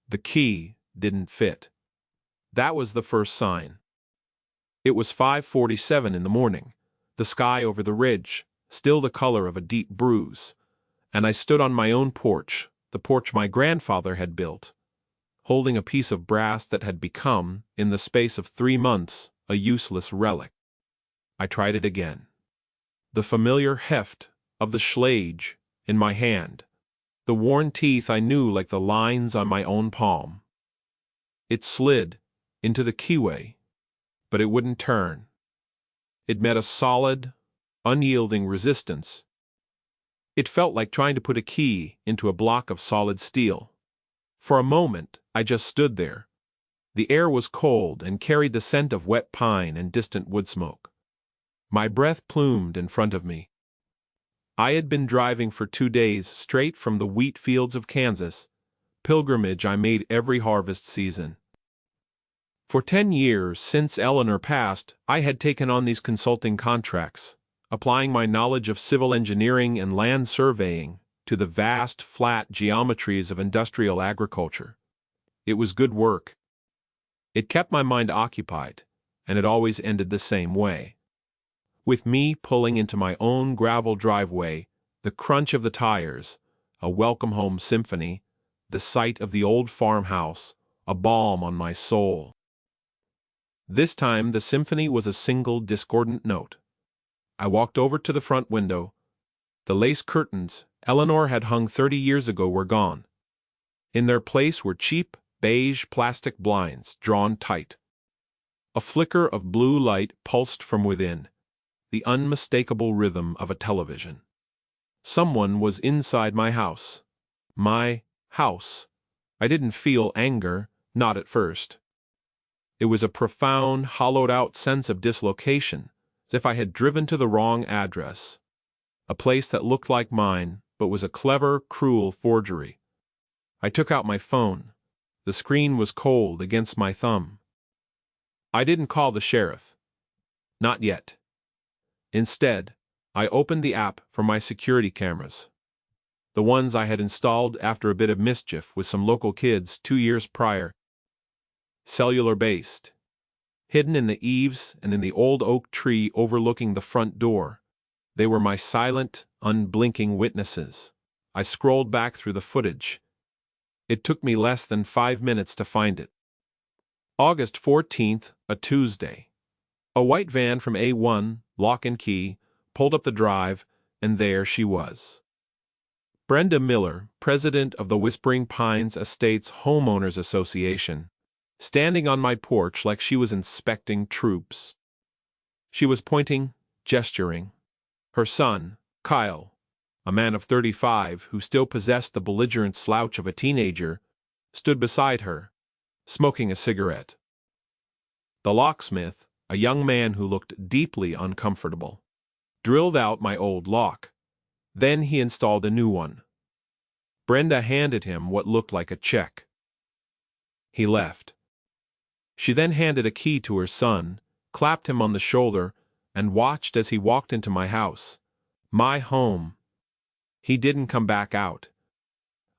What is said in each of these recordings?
The key didn't fit. That was the first sign. It was 5:47 in the morning, the sky over the ridge, still the color of a deep bruise, and I stood on my own porch, the porch my grandfather had built, holding a piece of brass that had become, in the space of 3 months, a useless relic. I tried it again. The familiar heft of the schlage in my hand, the worn teeth I knew like the lines on my own palm. It slid into the keyway, but it wouldn't turn. It met a solid, unyielding resistance. It felt like trying to put a key into a block of solid steel. For a moment, I just stood there. The air was cold and carried the scent of wet pine and distant wood smoke. My breath plumed in front of me. I had been driving for 2 days straight from the wheat fields of Kansas, pilgrimage I made every harvest season. For 10 years since Eleanor passed, I had taken on these consulting contracts, applying my knowledge of civil engineering and land surveying to the vast, flat geometries of industrial agriculture. It was good work. It kept my mind occupied, and it always ended the same way. With me pulling into my own gravel driveway, the crunch of the tires, a welcome home symphony, the sight of the old farmhouse, a balm on my soul. This time the symphony was a single discordant note. I walked over to the front window. The lace curtains Eleanor had hung 30 years ago were gone. In their place were cheap, beige plastic blinds drawn tight. A flicker of blue light pulsed from within, the unmistakable rhythm of a television. Someone was inside my house. My house. I didn't feel anger, not at first. It was a profound, hollowed-out sense of dislocation, as if I had driven to the wrong address. A place that looked like mine, but was a clever, cruel forgery. I took out my phone. The screen was cold against my thumb. I didn't call the sheriff. Not yet. Instead, I opened the app for my security cameras. The ones I had installed after a bit of mischief with some local kids 2 years prior. Cellular-based. Hidden in the eaves and in the old oak tree overlooking the front door. They were my silent, unblinking witnesses. I scrolled back through the footage. It took me less than 5 minutes to find it. August 14th, a Tuesday. A white van from A1, lock and key, pulled up the drive, and there she was. Brenda Miller, president of the Whispering Pines Estates Homeowners Association, standing on my porch like she was inspecting troops. She was pointing, gesturing. Her son, Kyle, a man of 35 who still possessed the belligerent slouch of a teenager, stood beside her, smoking a cigarette. The locksmith, a young man who looked deeply uncomfortable, drilled out my old lock. Then he installed a new one. Brenda handed him what looked like a check. He left. She then handed a key to her son, clapped him on the shoulder, and watched as he walked into my house, my home. He didn't come back out.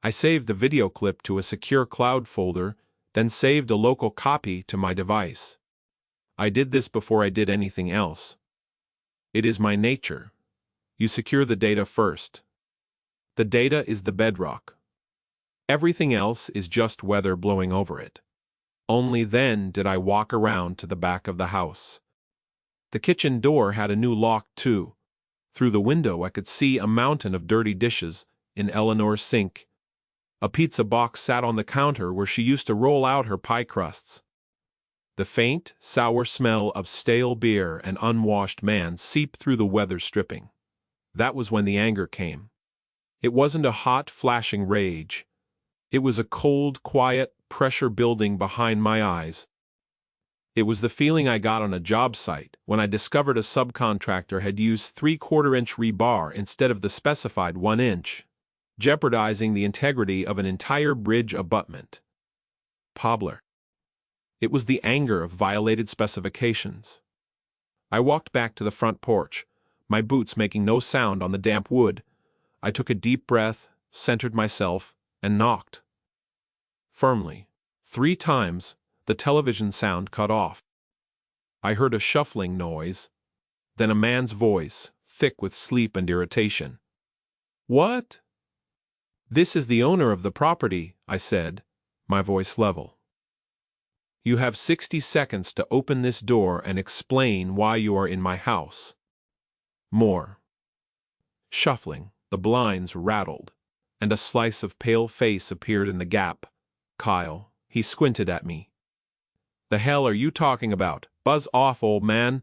I saved the video clip to a secure cloud folder, then saved a local copy to my device. I did this before I did anything else. It is my nature. You secure the data first. The data is the bedrock. Everything else is just weather blowing over it. Only then did I walk around to the back of the house. The kitchen door had a new lock too. Through the window I could see a mountain of dirty dishes in Eleanor's sink. A pizza box sat on the counter where she used to roll out her pie crusts. The faint, sour smell of stale beer and unwashed man seeped through the weather stripping. That was when the anger came. It wasn't a hot, flashing rage. It was a cold, quiet pressure building behind my eyes. It was the feeling I got on a job site when I discovered a subcontractor had used 3/4-inch rebar instead of the specified 1 inch, jeopardizing the integrity of an entire bridge abutment. Pobler. It was the anger of violated specifications. I walked back to the front porch, my boots making no sound on the damp wood. I took a deep breath, centered myself, and knocked. firmly. 3 times, the television sound cut off. I heard a shuffling noise, then a man's voice, thick with sleep and irritation. "What?" "This is the owner of the property," I said, my voice level. "You have 60 seconds to open this door and explain why you are in my house." More. Shuffling, the blinds rattled, and a slice of pale face appeared in the gap. "Kyle," he squinted at me. "The hell are you talking about? Buzz off, old man."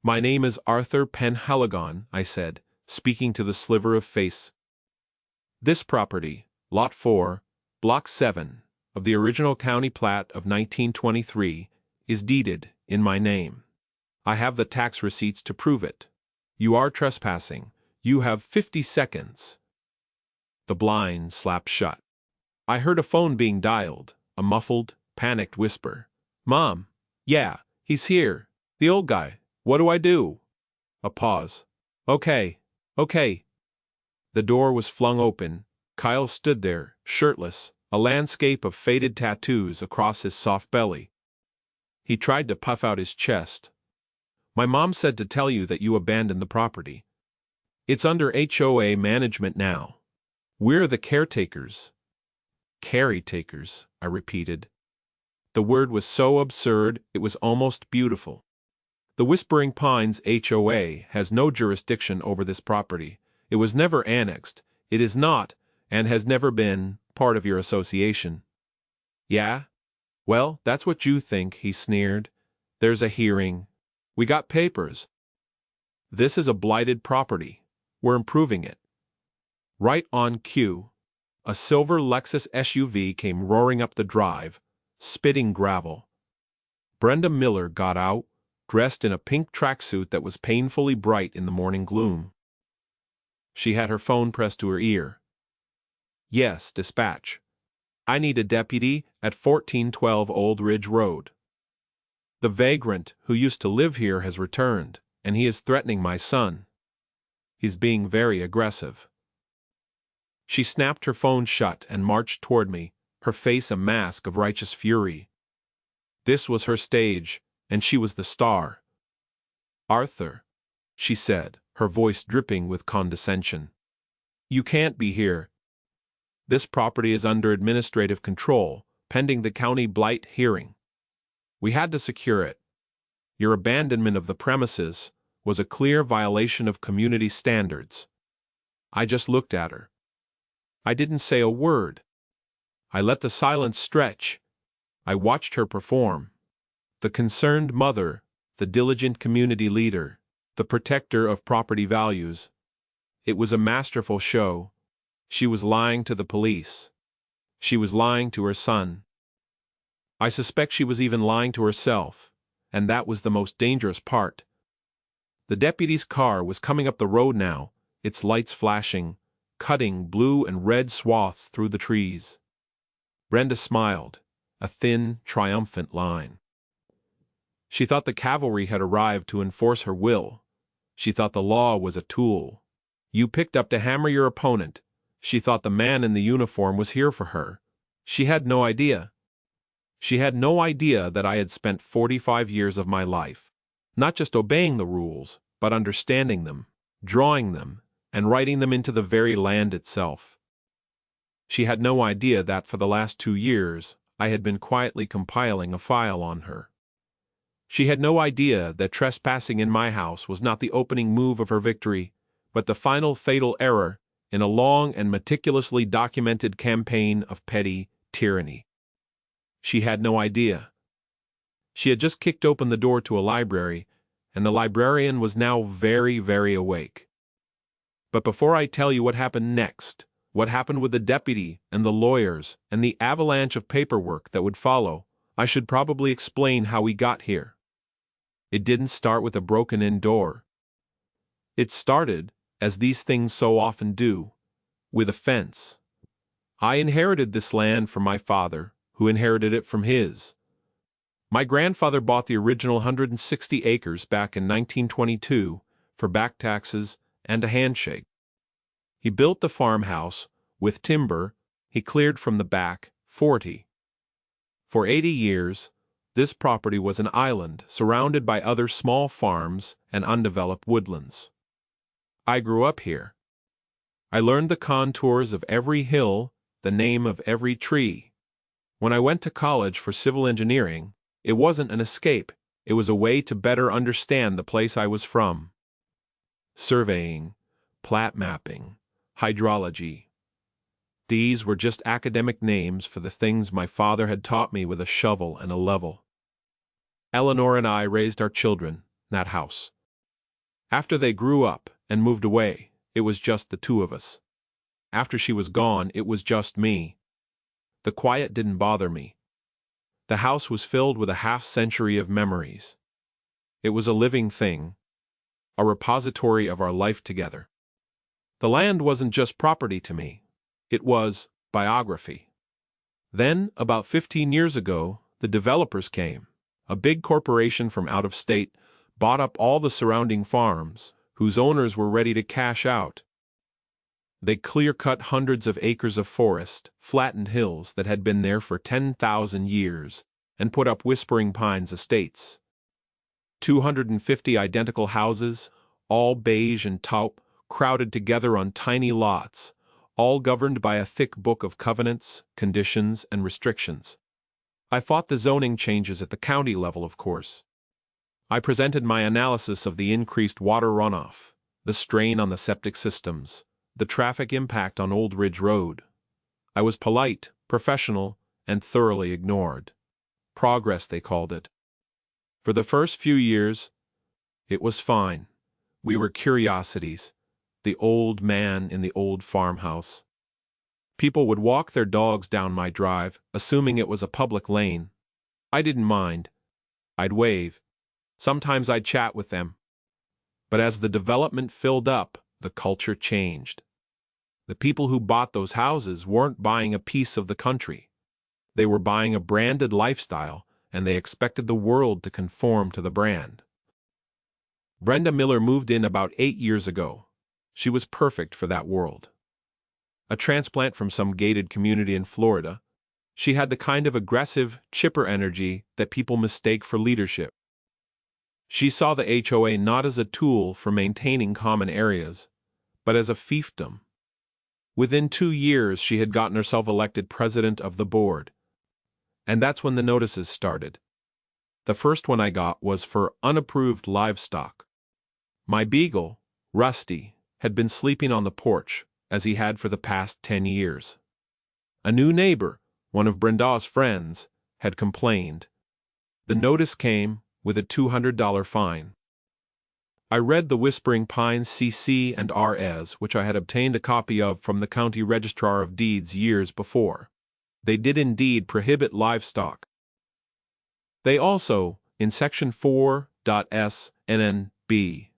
"My name is Arthur Penhaligon," I said, speaking to the sliver of face. "This property, Lot 4, Block 7, of the original county plat of 1923, is deeded in my name. I have the tax receipts to prove it. You are trespassing. You have 50 seconds. The blind slapped shut. I heard a phone being dialed, a muffled, panicked whisper. "Mom, yeah, he's here. The old guy. What do I do?" A pause. Okay. The door was flung open. Kyle stood there, shirtless, a landscape of faded tattoos across his soft belly. He tried to puff out his chest. "My mom said to tell you that you abandoned the property. It's under HOA management now. We're the caretakers." "Caretakers," I repeated. The word was so absurd, it was almost beautiful. "The Whispering Pines HOA has no jurisdiction over this property. It was never annexed. It is not, and has never been, part of your association." "Yeah? Well, that's what you think," he sneered. "There's a hearing. We got papers. This is a blighted property. We're improving it." Right on cue, a silver Lexus SUV came roaring up the drive, spitting gravel. Brenda Miller got out, dressed in a pink tracksuit that was painfully bright in the morning gloom. She had her phone pressed to her ear. "Yes, dispatch. I need a deputy at 1412 Old Ridge Road. The vagrant who used to live here has returned, and he is threatening my son. He's being very aggressive." She snapped her phone shut and marched toward me, her face a mask of righteous fury. This was her stage, and she was the star. "Arthur," she said, her voice dripping with condescension. "You can't be here. This property is under administrative control, pending the county blight hearing. We had to secure it. Your abandonment of the premises was a clear violation of community standards." I just looked at her. I didn't say a word. I let the silence stretch. I watched her perform. The concerned mother, the diligent community leader, the protector of property values. It was a masterful show. She was lying to the police. She was lying to her son. I suspect she was even lying to herself, and that was the most dangerous part. The deputy's car was coming up the road now, its lights flashing, cutting blue and red swaths through the trees. Brenda smiled, a thin, triumphant line. She thought the cavalry had arrived to enforce her will. She thought the law was a tool. You picked up to hammer your opponent. She thought the man in the uniform was here for her. She had no idea. She had no idea that I had spent 45 years of my life, not just obeying the rules, but understanding them, drawing them, and writing them into the very land itself. She had no idea that for the last 2 years, I had been quietly compiling a file on her. She had no idea that trespassing in my house was not the opening move of her victory, but the final fatal error in a long and meticulously documented campaign of petty tyranny. She had no idea. She had just kicked open the door to a library, and the librarian was now very, very awake. But before I tell you what happened next, what happened with the deputy and the lawyers and the avalanche of paperwork that would follow, I should probably explain how we got here. It didn't start with a broken-in door. It started, as these things so often do, with a fence. I inherited this land from my father, who inherited it from his. My grandfather bought the original 160 acres back in 1922 for back taxes and a handshake. He built the farmhouse with timber he cleared from the back, 40. For 80 years, this property was an island surrounded by other small farms and undeveloped woodlands. I grew up here. I learned the contours of every hill, the name of every tree. When I went to college for civil engineering, it wasn't an escape, it was a way to better understand the place I was from. Surveying, plat mapping, hydrology. These were just academic names for the things my father had taught me with a shovel and a level. Eleanor and I raised our children in that house. After they grew up and moved away, it was just the two of us. After she was gone, it was just me. The quiet didn't bother me. The house was filled with a half-century of memories. It was a living thing, a repository of our life together. The land wasn't just property to me. It was biography. Then, about 15 years ago, the developers came. A big corporation from out of state bought up all the surrounding farms, whose owners were ready to cash out. They clear-cut hundreds of acres of forest, flattened hills that had been there for 10,000 years, and put up Whispering Pines estates. 250 identical houses, all beige and taupe, crowded together on tiny lots, all governed by a thick book of covenants, conditions, and restrictions. I fought the zoning changes at the county level, of course. I presented my analysis of the increased water runoff, the strain on the septic systems, the traffic impact on Old Ridge Road. I was polite, professional, and thoroughly ignored. Progress, they called it. For the first few years, it was fine. We were curiosities, the old man in the old farmhouse. People would walk their dogs down my drive, assuming it was a public lane. I didn't mind. I'd wave. Sometimes I'd chat with them. But as the development filled up, the culture changed. The people who bought those houses weren't buying a piece of the country. They were buying a branded lifestyle, and they expected the world to conform to the brand. Brenda Miller moved in about 8 years ago. She was perfect for that world. A transplant from some gated community in Florida, she had the kind of aggressive, chipper energy that people mistake for leadership. She saw the HOA not as a tool for maintaining common areas, but as a fiefdom. Within 2 years, she had gotten herself elected president of the board. And that's when the notices started. The first one I got was for unapproved livestock. My beagle, Rusty, had been sleeping on the porch, as he had for the past 10 years. A new neighbor, one of Brenda's friends, had complained. The notice came with a $200 fine. I read the Whispering Pines CC and RS, which I had obtained a copy of from the County Registrar of Deeds years before. They did indeed prohibit livestock. They also, in Section 4.s NNB,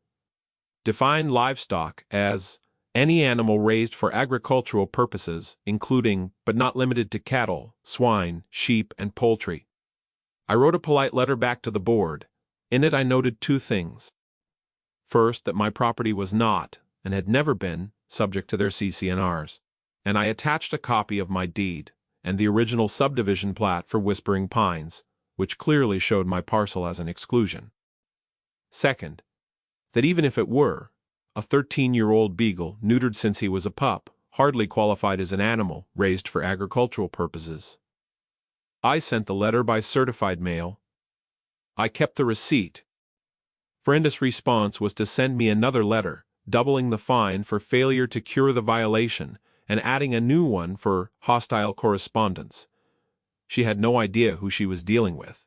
define livestock as any animal raised for agricultural purposes, including, but not limited to cattle, swine, sheep, and poultry. I wrote a polite letter back to the board. In it I noted 2 things. First, that my property was not, and had never been, subject to their CC&Rs, and I attached a copy of my deed, and the original subdivision plat for Whispering Pines, which clearly showed my parcel as an exclusion. Second, that even if it were, a 13-year-old beagle, neutered since he was a pup, hardly qualified as an animal raised for agricultural purposes. I sent the letter by certified mail. I kept the receipt. Brenda's response was to send me another letter, doubling the fine for failure to cure the violation and adding a new one for hostile correspondence. She had no idea who she was dealing with.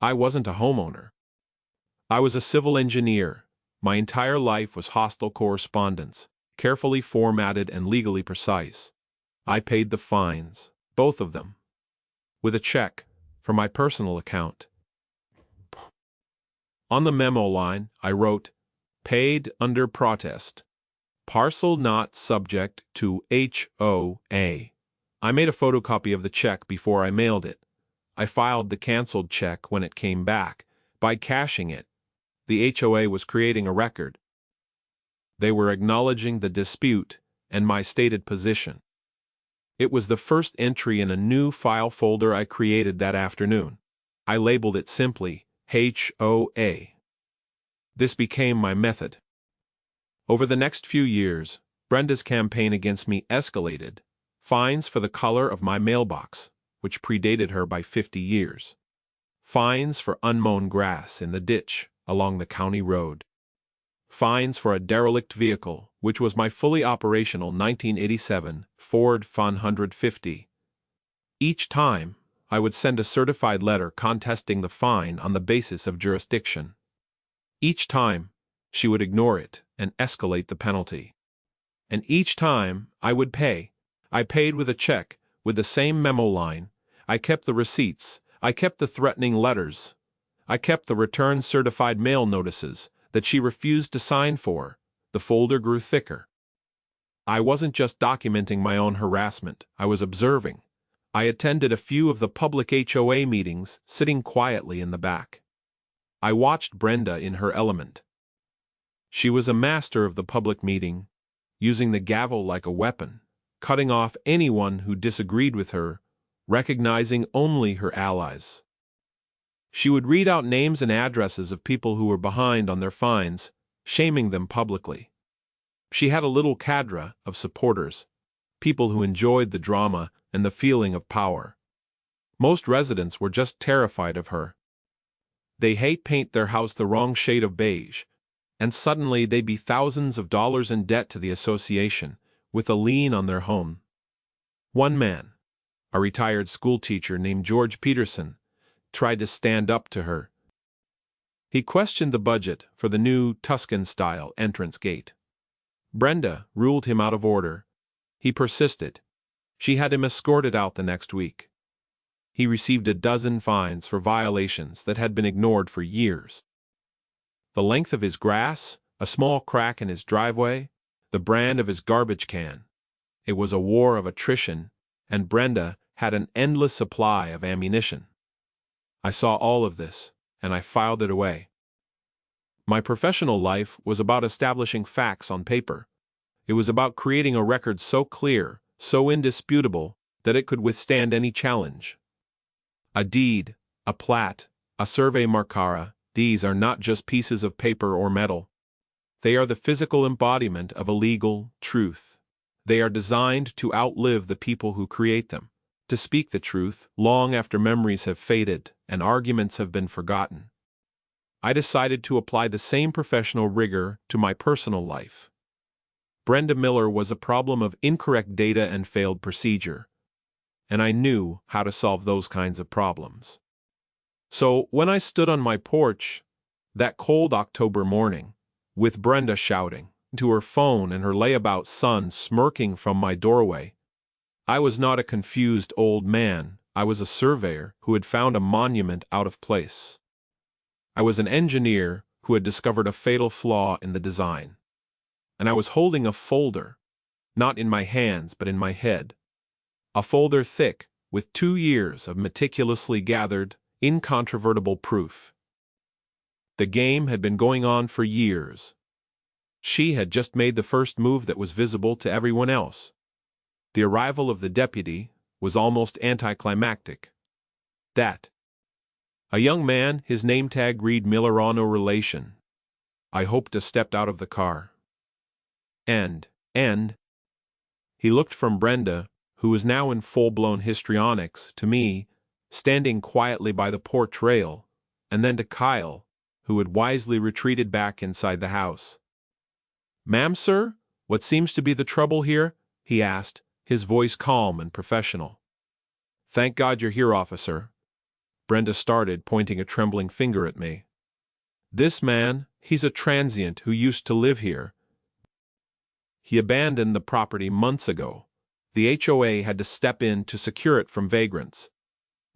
I wasn't a homeowner. I was a civil engineer. My entire life was hostile correspondence, carefully formatted and legally precise. I paid the fines, both of them, with a check from my personal account. On the memo line, I wrote, "Paid under protest. Parcel not subject to HOA." I made a photocopy of the check before I mailed it. I filed the canceled check when it came back. By cashing it, the HOA was creating a record. They were acknowledging the dispute and my stated position. It was the first entry in a new file folder I created that afternoon. I labeled it simply HOA. This became my method. Over the next few years, Brenda's campaign against me escalated. Fines for the color of my mailbox, which predated her by 50 years. Fines for unmown grass in the ditch along the county road. Fines for a derelict vehicle, which was my fully operational 1987 Ford F-150. Each time, I would send a certified letter contesting the fine on the basis of jurisdiction. Each time, she would ignore it and escalate the penalty. And each time, I would pay. I paid with a check, with the same memo line. I kept the receipts. I kept the threatening letters. I kept the return certified mail notices that she refused to sign for. The folder grew thicker. I wasn't just documenting my own harassment, I was observing. I attended a few of the public HOA meetings, sitting quietly in the back. I watched Brenda in her element. She was a master of the public meeting, using the gavel like a weapon, cutting off anyone who disagreed with her, recognizing only her allies. She would read out names and addresses of people who were behind on their fines, shaming them publicly. She had a little cadre of supporters, people who enjoyed the drama and the feeling of power. Most residents were just terrified of her. They paint their house the wrong shade of beige, and suddenly they'd be thousands of dollars in debt to the association, with a lien on their home. One man, a retired schoolteacher named George Peterson, tried to stand up to her. He questioned the budget for the new Tuscan-style entrance gate. Brenda ruled him out of order. He persisted. She had him escorted out the next week. He received a dozen fines for violations that had been ignored for years. The length of his grass, a small crack in his driveway, the brand of his garbage can. It was a war of attrition, and Brenda had an endless supply of ammunition. I saw all of this, and I filed it away. My professional life was about establishing facts on paper. It was about creating a record so clear, so indisputable, that it could withstand any challenge. A deed, a plat, a survey marcara, these are not just pieces of paper or metal. They are the physical embodiment of a legal truth. They are designed to outlive the people who create them, to speak the truth long after memories have faded and arguments have been forgotten. I decided to apply the same professional rigor to my personal life. Brenda Miller was a problem of incorrect data and failed procedure, and I knew how to solve those kinds of problems. So when I stood on my porch, that cold October morning, with Brenda shouting to her phone and her layabout son smirking from my doorway, I was not a confused old man, I was a surveyor who had found a monument out of place. I was an engineer who had discovered a fatal flaw in the design. And I was holding a folder, not in my hands but in my head. A folder thick with 2 years of meticulously gathered, incontrovertible proof. The game had been going on for years. She had just made the first move that was visible to everyone else. The arrival of the deputy was almost anticlimactic. That. A young man, his name tag read Millerano relation. I hoped to step out of the car. And, he looked from Brenda, who was now in full-blown histrionics, to me, standing quietly by the porch rail, and then to Kyle, who had wisely retreated back inside the house. "Ma'am, sir, what seems to be the trouble here?" he asked, his voice calm and professional. "Thank God you're here, officer." Brenda started, pointing a trembling finger at me. "This man, he's a transient who used to live here. He abandoned the property months ago. The HOA had to step in to secure it from vagrants.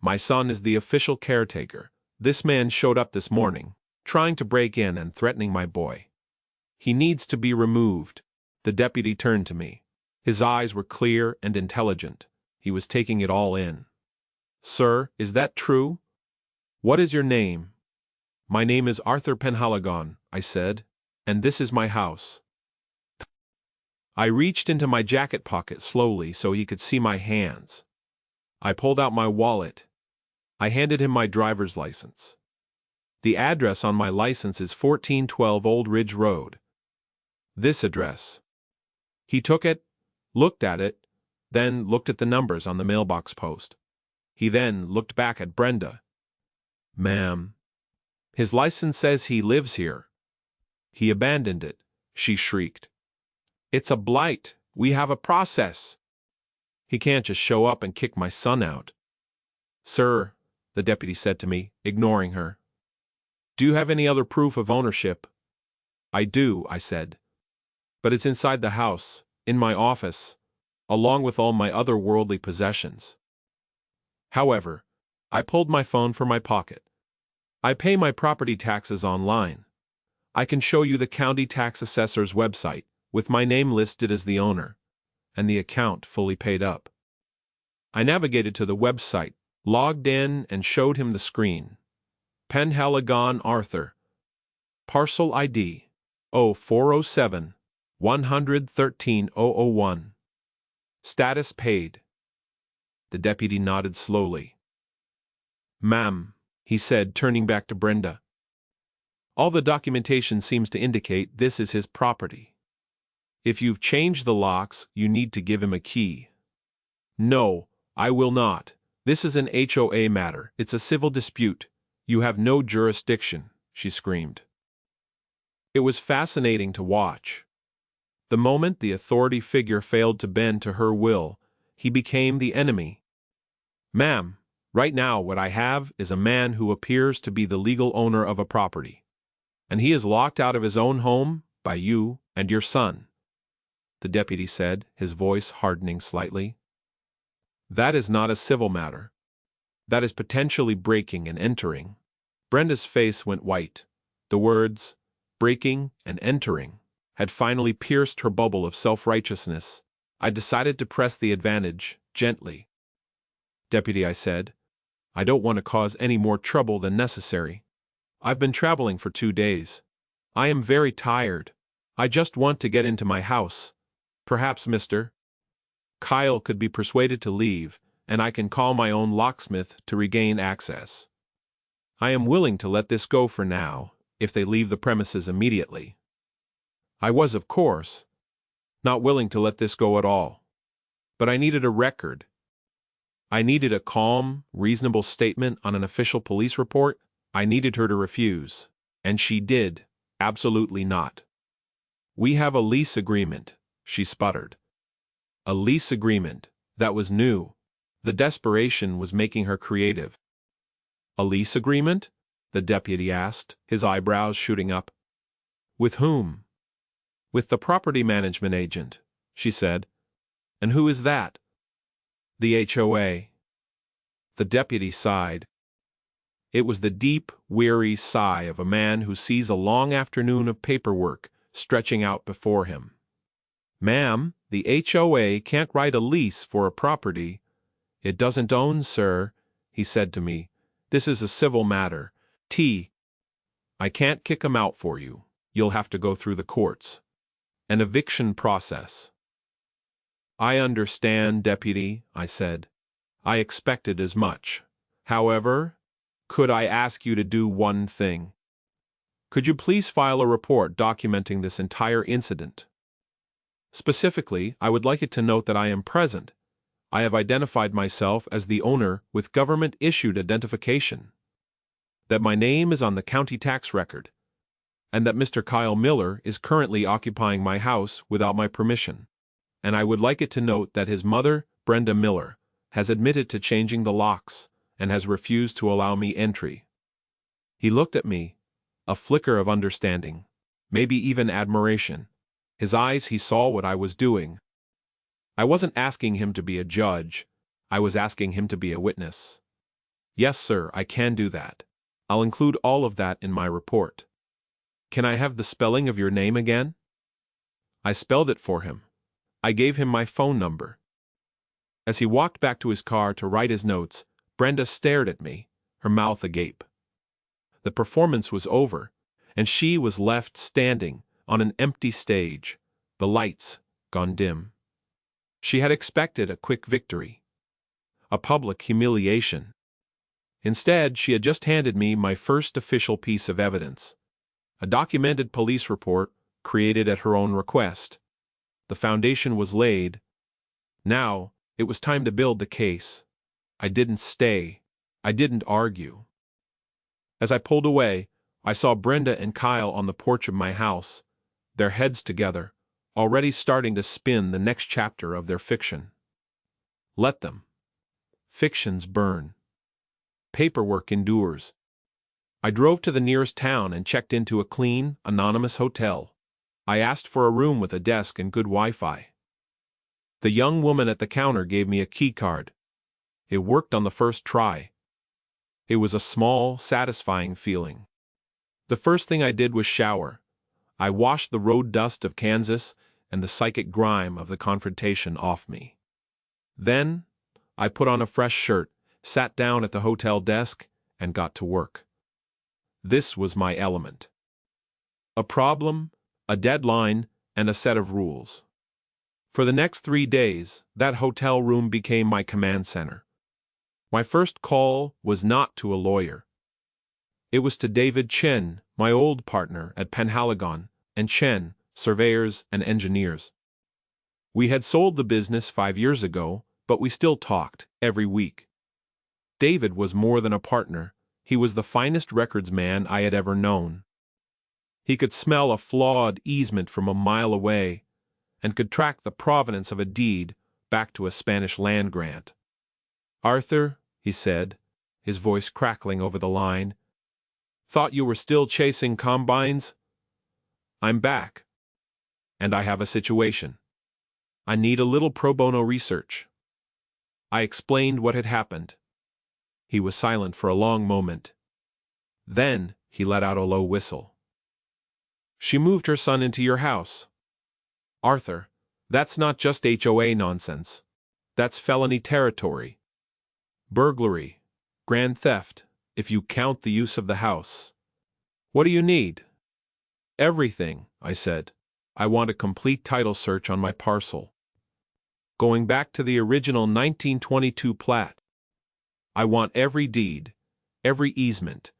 My son is the official caretaker. This man showed up this morning, trying to break in and threatening my boy. He needs to be removed." The deputy turned to me. His eyes were clear and intelligent. He was taking it all in. "Sir, is that true? What is your name?" "My name is Arthur Penhaligon," I said, "and this is my house." I reached into my jacket pocket slowly so he could see my hands. I pulled out my wallet. I handed him my driver's license. The address on my license is 1412 Old Ridge Road. This address. He took it, looked at it, then looked at the numbers on the mailbox post. He then looked back at Brenda. Ma'am. His license says he lives here. He abandoned it, she shrieked. It's a blight. We have a process. He can't just show up and kick my son out. Sir, the deputy said to me, ignoring her. Do you have any other proof of ownership? I do, I said. But it's inside the house, in my office, along with all my other worldly possessions. However, I pulled my phone from my pocket. I pay my property taxes online. I can show you the county tax assessor's website, with my name listed as the owner, and the account fully paid up. I navigated to the website, logged in, and showed him the screen. Penhaligon Arthur. Parcel ID 0407 113 001. Status paid. The deputy nodded slowly. Ma'am, he said, turning back to Brenda. All the documentation seems to indicate this is his property. If you've changed the locks, you need to give him a key. No, I will not. This is an HOA matter. It's a civil dispute. You have no jurisdiction, she screamed. It was fascinating to watch. The moment the authority figure failed to bend to her will, he became the enemy. Ma'am, right now what I have is a man who appears to be the legal owner of a property. And he is locked out of his own home by you and your son, the deputy said, his voice hardening slightly. That is not a civil matter. That is potentially breaking and entering. Brenda's face went white. The words, breaking and entering, had finally pierced her bubble of self-righteousness. I decided to press the advantage, gently. Deputy, I said, I don't want to cause any more trouble than necessary. I've been traveling for 2 days. I am very tired. I just want to get into my house. Perhaps Mr. Kyle could be persuaded to leave, and I can call my own locksmith to regain access. I am willing to let this go for now, if they leave the premises immediately. I was, of course, not willing to let this go at all. But I needed a record. I needed a calm, reasonable statement on an official police report. I needed her to refuse, and she did, absolutely not. We have a lease agreement, she sputtered. A lease agreement, that was new. The desperation was making her creative. A lease agreement? The deputy asked, his eyebrows shooting up. With whom? With the property management agent, she said. And who is that? The HOA. The deputy sighed. It was the deep, weary sigh of a man who sees a long afternoon of paperwork stretching out before him. Ma'am, the HOA can't write a lease for a property it doesn't own, sir, he said to me. This is a civil matter. I can't kick him out for you. You'll have to go through the courts. An eviction process. I understand, deputy, I said. I expected as much. However, could I ask you to do one thing? Could you please file a report documenting this entire incident? Specifically, I would like it to note that I am present. I have identified myself as the owner with government-issued identification, that my name is on the county tax record, and that Mr. Kyle Miller is currently occupying my house without my permission. And I would like it to note that his mother, Brenda Miller, has admitted to changing the locks and has refused to allow me entry. He looked at me, a flicker of understanding, maybe even admiration. His eyes, he saw what I was doing. I wasn't asking him to be a judge. I was asking him to be a witness. Yes, sir, I can do that. I'll include all of that in my report. Can I have the spelling of your name again? I spelled it for him. I gave him my phone number. As he walked back to his car to write his notes, Brenda stared at me, her mouth agape. The performance was over, and she was left standing on an empty stage, the lights, gone dim. She had expected a quick victory, a public humiliation. Instead, she had just handed me my first official piece of evidence, a documented police report created at her own request. The foundation was laid. Now, it was time to build the case. I didn't stay. I didn't argue. As I pulled away, I saw Brenda and Kyle on the porch of my house, their heads together, already starting to spin the next chapter of their fiction. Let them. Fictions burn. Paperwork endures. I drove to the nearest town and checked into a clean, anonymous hotel. I asked for a room with a desk and good Wi-Fi. The young woman at the counter gave me a key card. It worked on the first try. It was a small, satisfying feeling. The first thing I did was shower. I washed the road dust of Kansas and the psychic grime of the confrontation off me. Then, I put on a fresh shirt, sat down at the hotel desk, and got to work. This was my element. A problem, a deadline, and a set of rules. For the next 3 days, that hotel room became my command center. My first call was not to a lawyer. It was to David Chen, my old partner at Penhaligon, and Chen, surveyors and engineers. We had sold the business 5 years ago, but we still talked every week. David was more than a partner. He was the finest records man I had ever known. He could smell a flawed easement from a mile away, and could track the provenance of a deed back to a Spanish land grant. "Arthur," he said, his voice crackling over the line, "thought you were still chasing combines? I'm back. And I have a situation. I need a little pro bono research." I explained what had happened. He was silent for a long moment. Then he let out a low whistle. "She moved her son into your house. Arthur, that's not just HOA nonsense. That's felony territory. Burglary, grand theft, if you count the use of the house. What do you need?" "Everything," I said. "I want a complete title search on my parcel. Going back to the original 1922 plat. I want every deed, every easement,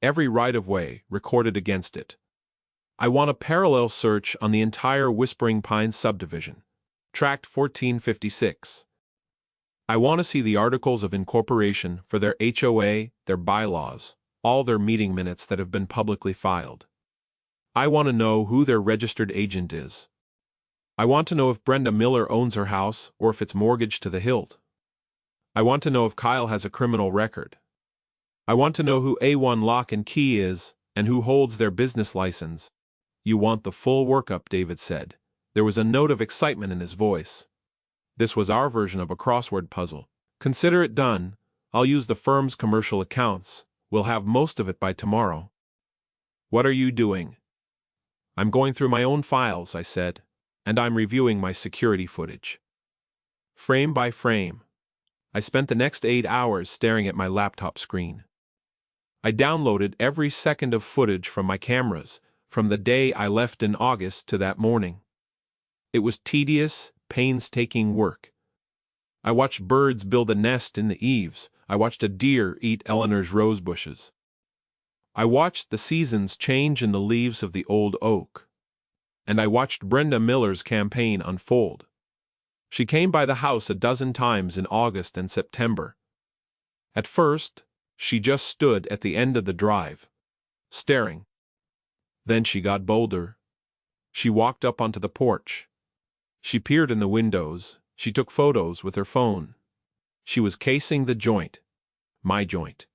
every right-of-way recorded against it. I want a parallel search on the entire Whispering Pines subdivision, Tract 1456. I want to see the articles of incorporation for their HOA, their bylaws, all their meeting minutes that have been publicly filed. I want to know who their registered agent is. I want to know if Brenda Miller owns her house or if it's mortgaged to the hilt. I want to know if Kyle has a criminal record. I want to know who A1 Lock and Key is and who holds their business license." "You want the full workup," David said. There was a note of excitement in his voice. This was our version of a crossword puzzle. "Consider it done. I'll use the firm's commercial accounts. We'll have most of it by tomorrow." "What are you doing?" "I'm going through my own files," I said, "and I'm reviewing my security footage. Frame by frame." I spent the next 8 hours staring at my laptop screen. I downloaded every second of footage from my cameras, from the day I left in August to that morning. It was tedious, painstaking work. I watched birds build a nest in the eaves. I watched a deer eat Eleanor's rose bushes. I watched the seasons change in the leaves of the old oak. And I watched Brenda Miller's campaign unfold. She came by the house a dozen times in August and September. At first, she just stood at the end of the drive, staring. Then she got bolder. She walked up onto the porch. She peered in the windows. She took photos with her phone. She was casing the joint, my joint.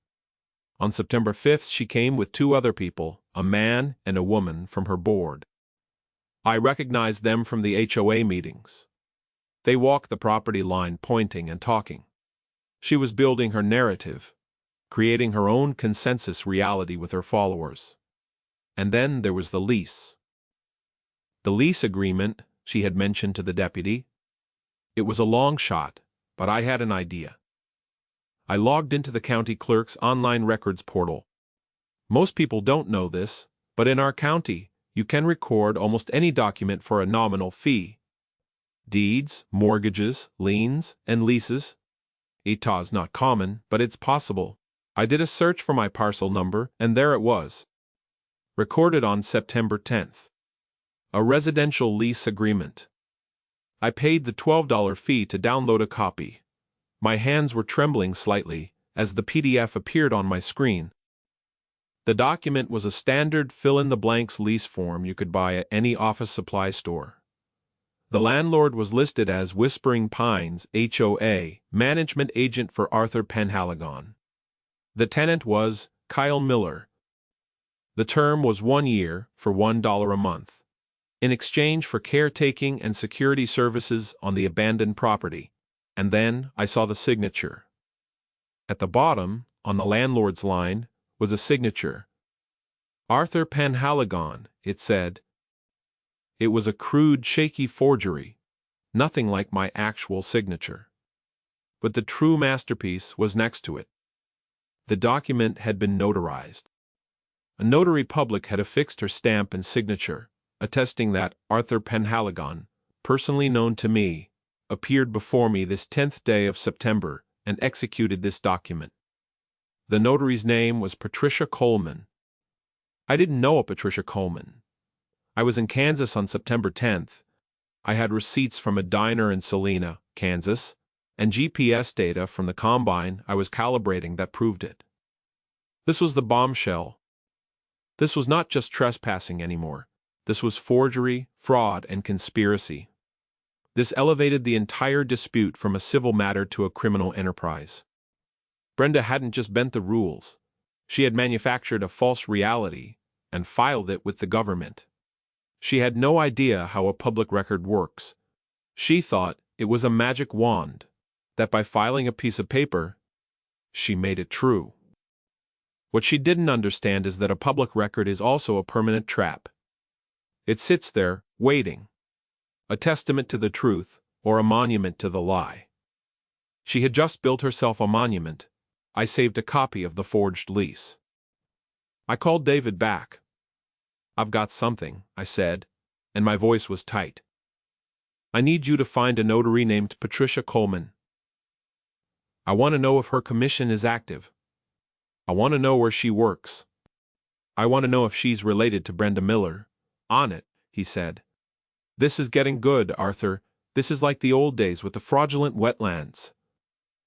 On September 5th, she came with 2 other people, a man and a woman, from her board. I recognized them from the HOA meetings. They walked the property line, pointing and talking. She was building her narrative, creating her own consensus reality with her followers. And then there was the lease. The lease agreement she had mentioned to the deputy. It was a long shot, but I had an idea. I logged into the county clerk's online records portal. Most people don't know this, but in our county, you can record almost any document for a nominal fee. Deeds, mortgages, liens, and leases. It's not common, but it's possible. I did a search for my parcel number, and there it was. Recorded on September 10th. A residential lease agreement. I paid the $12 fee to download a copy. My hands were trembling slightly as the PDF appeared on my screen. The document was a standard fill-in-the-blanks lease form you could buy at any office supply store. The landlord was listed as Whispering Pines, HOA, management agent for Arthur Penhaligon. The tenant was Kyle Miller. The term was 1 year for $1 a month, in exchange for caretaking and security services on the abandoned property. And then I saw the signature. At the bottom, on the landlord's line, was a signature. Arthur Penhaligon, it said. It was a crude, shaky forgery, nothing like my actual signature. But the true masterpiece was next to it. The document had been notarized. A notary public had affixed her stamp and signature, attesting that Arthur Penhaligon, personally known to me, appeared before me this 10th day of September and executed this document. The notary's name was Patricia Coleman. I didn't know a Patricia Coleman. I was in Kansas on September 10th. I had receipts from a diner in Salina, Kansas, and GPS data from the combine I was calibrating that proved it. This was the bombshell. This was not just trespassing anymore. This was forgery, fraud, and conspiracy. This elevated the entire dispute from a civil matter to a criminal enterprise. Brenda hadn't just bent the rules. She had manufactured a false reality and filed it with the government. She had no idea how a public record works. She thought it was a magic wand, that by filing a piece of paper, she made it true. What she didn't understand is that a public record is also a permanent trap. It sits there, waiting. A testament to the truth, or a monument to the lie. She had just built herself a monument. I saved a copy of the forged lease. I called David back. "I've got something," I said, and my voice was tight. "I need you to find a notary named Patricia Coleman. I want to know if her commission is active. I want to know where she works. I want to know if she's related to Brenda Miller." "On it," he said. "This is getting good, Arthur. This is like the old days with the fraudulent wetlands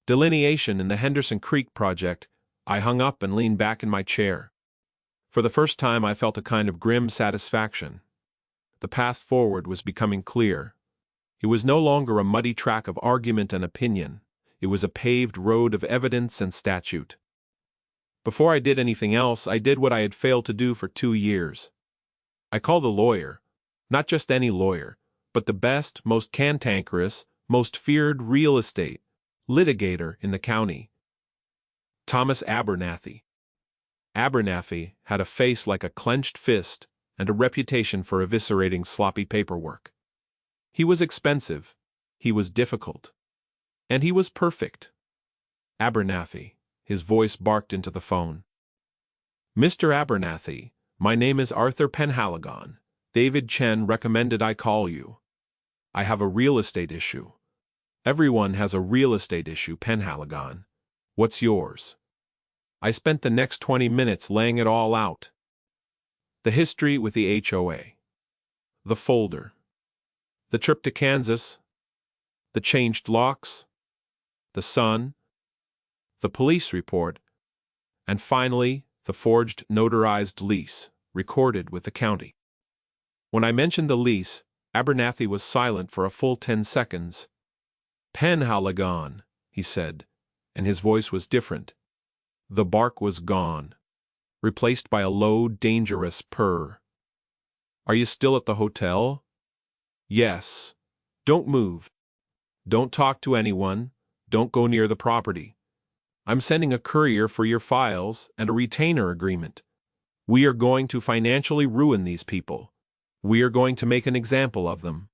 delineation in the Henderson Creek project." I hung up and leaned back in my chair. For the first time I felt a kind of grim satisfaction. The path forward was becoming clear. It was no longer a muddy track of argument and opinion. It was a paved road of evidence and statute. Before I did anything else, I did what I had failed to do for 2 years. I called a lawyer. Not just any lawyer, but the best, most cantankerous, most feared real estate litigator in the county. Thomas Abernathy. Abernathy had a face like a clenched fist and a reputation for eviscerating sloppy paperwork. He was expensive, he was difficult, and he was perfect. Abernathy, his voice barked into the phone. "Mr. Abernathy, my name is Arthur Penhaligon. David Chen recommended I call you. I have a real estate issue." "Everyone has a real estate issue, Penhaligon. What's yours?" I spent the next 20 minutes laying it all out. The history with the HOA. The folder. The trip to Kansas. The changed locks. The son. The police report. And finally, the forged notarized lease, recorded with the county. When I mentioned the lease, Abernathy was silent for a full 10 seconds. "Penhaligon," he said, and his voice was different. The bark was gone, replaced by a low, dangerous purr. "Are you still at the hotel?" "Yes. Don't move. Don't talk to anyone. Don't go near the property. I'm sending a courier for your files and a retainer agreement. We are going to financially ruin these people. We are going to make an example of them.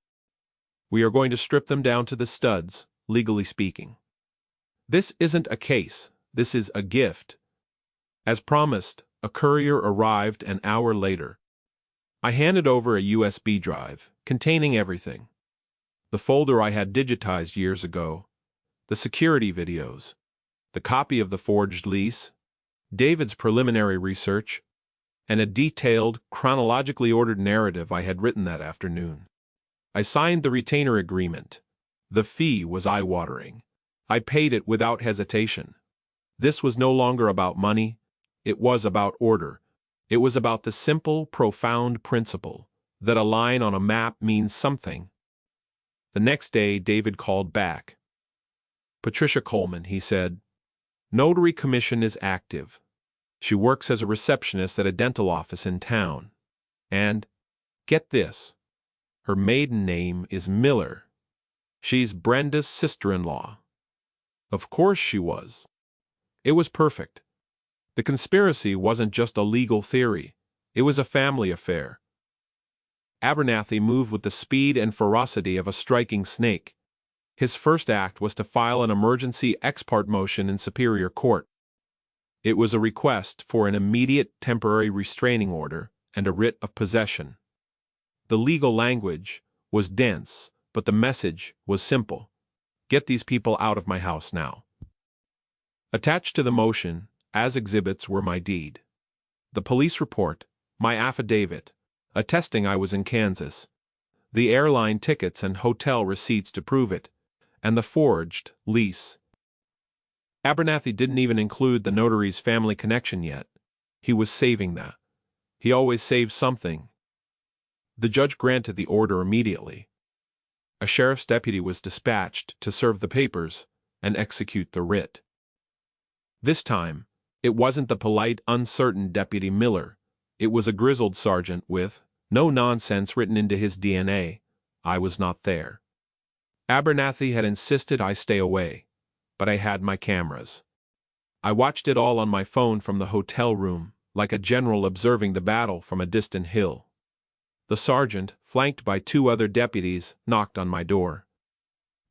We are going to strip them down to the studs, legally speaking. This isn't a case, this is a gift." As promised, a courier arrived an hour later. I handed over a USB drive, containing everything. The folder I had digitized years ago, the security videos, the copy of the forged lease, David's preliminary research, and a detailed, chronologically ordered narrative I had written that afternoon. I signed the retainer agreement. The fee was eye-watering. I paid it without hesitation. This was no longer about money. It was about order. It was about the simple, profound principle that a line on a map means something. The next day, David called back. "Patricia Coleman," he said. "Notary commission is active. She works as a receptionist at a dental office in town. And, get this, her maiden name is Miller. She's Brenda's sister-in-law." Of course she was. It was perfect. The conspiracy wasn't just a legal theory. It was a family affair. Abernathy moved with the speed and ferocity of a striking snake. His first act was to file an emergency ex parte motion in Superior Court. It was a request for an immediate temporary restraining order and a writ of possession. The legal language was dense, but the message was simple. Get these people out of my house now. Attached to the motion, as exhibits, were my deed, the police report, my affidavit, attesting I was in Kansas, the airline tickets and hotel receipts to prove it, and the forged lease. Abernathy didn't even include the notary's family connection yet. He was saving that. He always saved something. The judge granted the order immediately. A sheriff's deputy was dispatched to serve the papers and execute the writ. This time, it wasn't the polite, uncertain Deputy Miller. It was a grizzled sergeant with no nonsense written into his DNA. I was not there. Abernathy had insisted I stay away, but I had my cameras. I watched it all on my phone from the hotel room, like a general observing the battle from a distant hill. The sergeant, flanked by 2 other deputies, knocked on my door.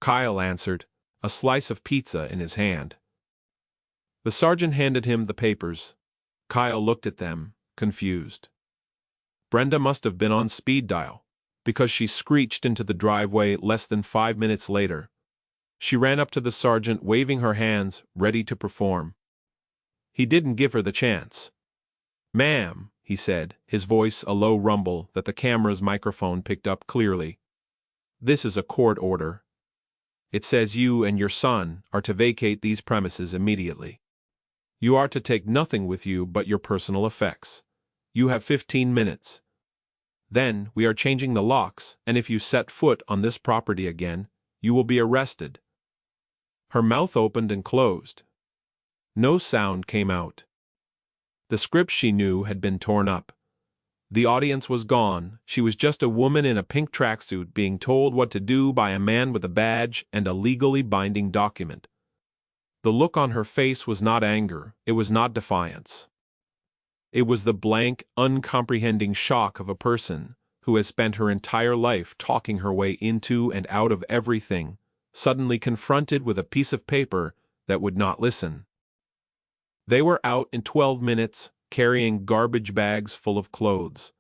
Kyle answered, a slice of pizza in his hand. The sergeant handed him the papers. Kyle looked at them, confused. Brenda must have been on speed dial, because she screeched into the driveway less than 5 minutes later. She ran up to the sergeant, waving her hands, ready to perform. He didn't give her the chance. "Ma'am," he said, his voice a low rumble that the camera's microphone picked up clearly. "This is a court order. It says you and your son are to vacate these premises immediately. You are to take nothing with you but your personal effects. You have 15 minutes. Then we are changing the locks, and if you set foot on this property again, you will be arrested." Her mouth opened and closed. No sound came out. The script she knew had been torn up. The audience was gone. She was just a woman in a pink tracksuit being told what to do by a man with a badge and a legally binding document. The look on her face was not anger, it was not defiance. It was the blank, uncomprehending shock of a person who has spent her entire life talking her way into and out of everything, suddenly confronted with a piece of paper that would not listen. They were out in 12 minutes, carrying garbage bags full of clothes.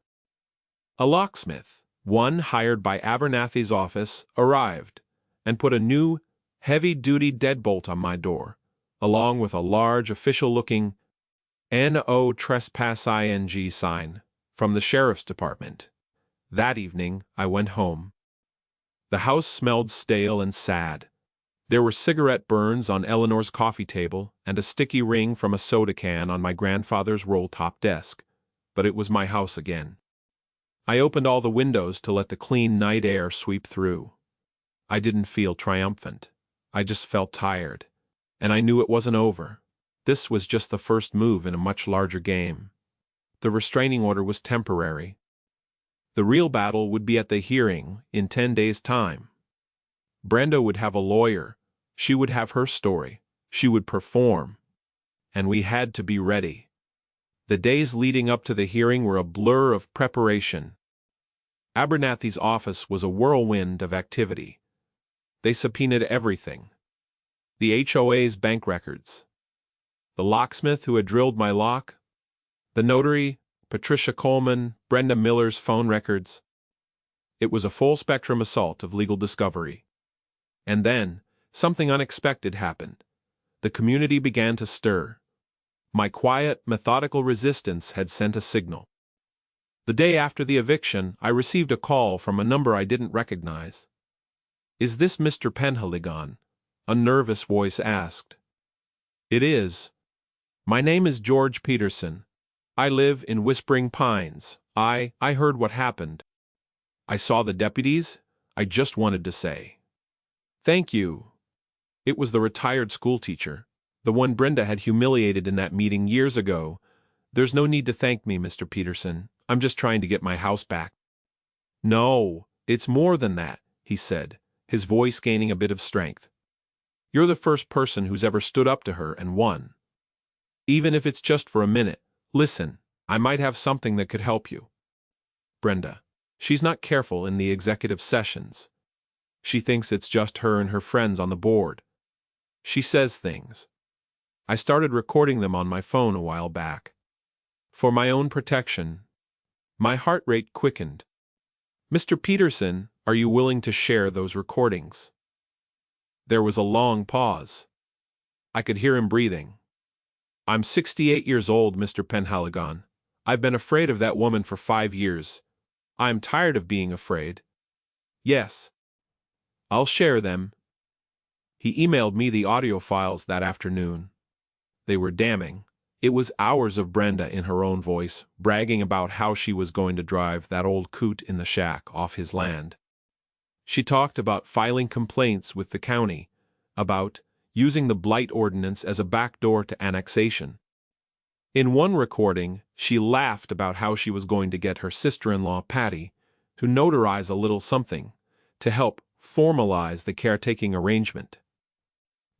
A locksmith, one hired by Abernathy's office, arrived and put a new, heavy-duty deadbolt on my door, along with a large official-looking "No Trespass ing" sign from the sheriff's department. That evening, I went home. The house smelled stale and sad. There were cigarette burns on Eleanor's coffee table and a sticky ring from a soda can on my grandfather's roll-top desk, but it was my house again. I opened all the windows to let the clean night air sweep through. I didn't feel triumphant. I just felt tired, and I knew it wasn't over. This was just the first move in a much larger game. The restraining order was temporary. The real battle would be at the hearing in 10 days' time. Brenda would have a lawyer. She would have her story. She would perform. And we had to be ready. The days leading up to the hearing were a blur of preparation. Abernathy's office was a whirlwind of activity. They subpoenaed everything. The HOA's bank records. The locksmith who had drilled my lock. The notary, Patricia Coleman, Brenda Miller's phone records. It was a full-spectrum assault of legal discovery. And then, something unexpected happened. The community began to stir. My quiet, methodical resistance had sent a signal. The day after the eviction, I received a call from a number I didn't recognize. "Is this Mr. Penhaligon?" a nervous voice asked. "It is. My name is George Peterson. I live in Whispering Pines. I heard what happened. I saw the deputies. I just wanted to say thank you." It was the retired schoolteacher, the one Brenda had humiliated in that meeting years ago. "There's no need to thank me, Mr. Peterson. I'm just trying to get my house back." "No, it's more than that," he said, his voice gaining a bit of strength. "You're the first person who's ever stood up to her and won. Even if it's just for a minute, listen, I might have something that could help you. Brenda, she's not careful in the executive sessions. She thinks it's just her and her friends on the board. She says things. I started recording them on my phone a while back. For my own protection." My heart rate quickened. "Mr. Peterson, are you willing to share those recordings?" There was a long pause. I could hear him breathing. "I'm 68 years old, Mr. Penhaligon. I've been afraid of that woman for 5 years. I'm tired of being afraid. Yes. I'll share them." He emailed me the audio files that afternoon. They were damning. It was hours of Brenda in her own voice, bragging about how she was going to drive that old coot in the shack off his land. She talked about filing complaints with the county, about using the blight ordinance as a backdoor to annexation. In one recording, she laughed about how she was going to get her sister-in-law, Patty, to notarize a little something, to help formalize the caretaking arrangement.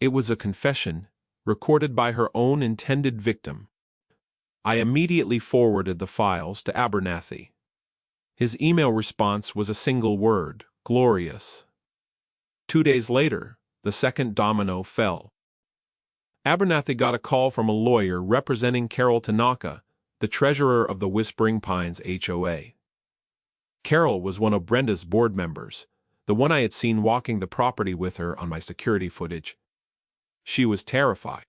It was a confession, recorded by her own intended victim. I immediately forwarded the files to Abernathy. His email response was a single word: glorious. 2 days later, the second domino fell. Abernathy got a call from a lawyer representing Carol Tanaka, the treasurer of the Whispering Pines HOA. Carol was one of Brenda's board members, the one I had seen walking the property with her on my security footage. She was terrified.